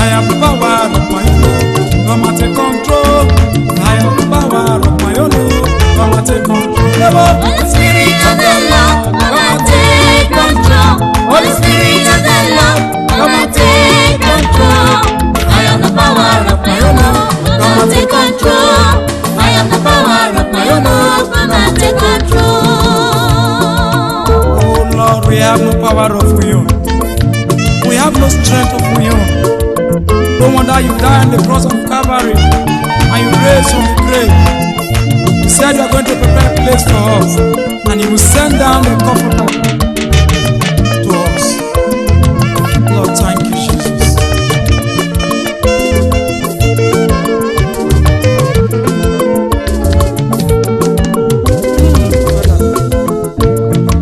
I have the power of my own. Come and take control. I have the power of my own. Come and take control. Holy Spirit of the Lord, come and take control. Holy Spirit of the Lord, come and take control. I am the power of my own. Come and take control. I am the power of my own. Come and take control. Oh Lord, we have no power of my own. We have no strength of my own. No wonder you died on the cross of Calvary and you raised from the grave. You said you are going to prepare a place for us, and you will send down the Comforter to us. Lord, thank you, Jesus.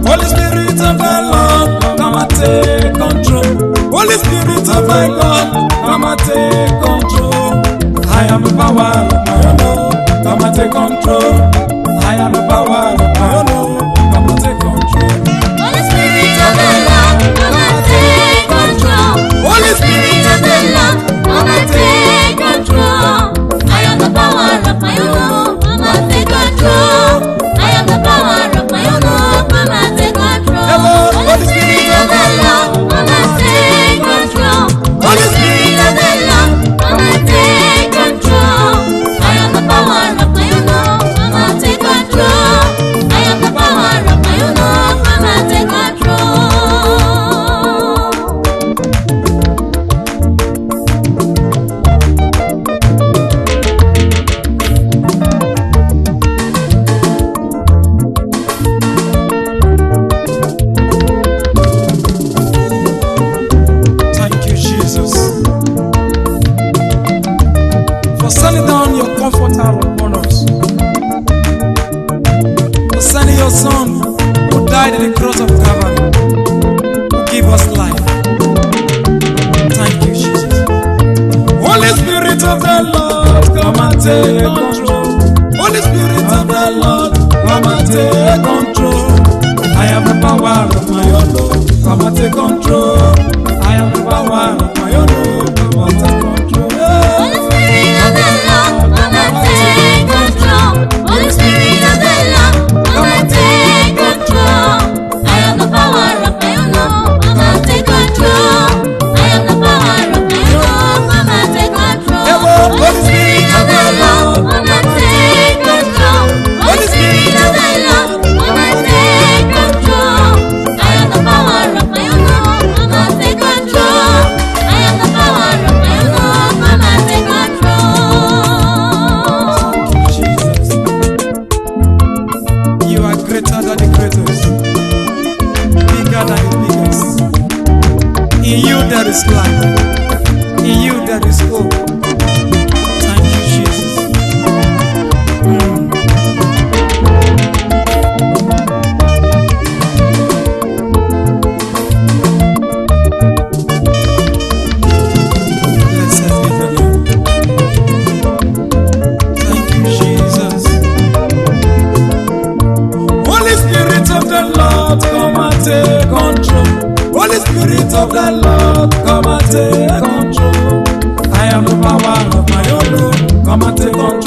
Holy Spirit of the Lord, come and take control. Holy Spirit of my God, come and take control. I am the power of my own. Come and take control. I am the power of my own. Come and take control. Holy Spirit of the Lord, come and take control. Holy Spirit of the Lord, come and take control. I am the power of my own. Come and take control. I am the power of my own. Come and take control. Holy Spirit of the Lord, come and take control. Holy Spirit of the Lord, come and take control. I am the power of my own. Come and take control. I am the power of my own. Come and take control. Thank you, Jesus, for sending down your Comforter upon us, for sending your Son who died on the cross of Calvary to give us life. Thank you, Jesus. Holy Spirit of the Lord, come and take control. Holy Spirit of the Lord, come and take control. I have the power of my own. Come and take control. I have the power of my own. Come and take control. Holy Spirit of the Lord, come and take control. Holy Spirit of the Lord, come and take control. I am the power of my own. Come and take control. I am the power of my own. Come and take control. Holy Spirit of the Lord, come and take control. Holy Spirit of the Lord, come and take control. I am the power of my own. Come and take control. I am the power of my own. Come and take control. Jesus, you are greater than the greatest, bigger than the biggest. In you there is life. In you there is hope. Thank you, Jesus. Blessed be the name. Thank you, Jesus. Holy Spirit of the Lord, come and take control. Holy Spirit of the Lord, come and take control. I am the power of my own. Come and take control.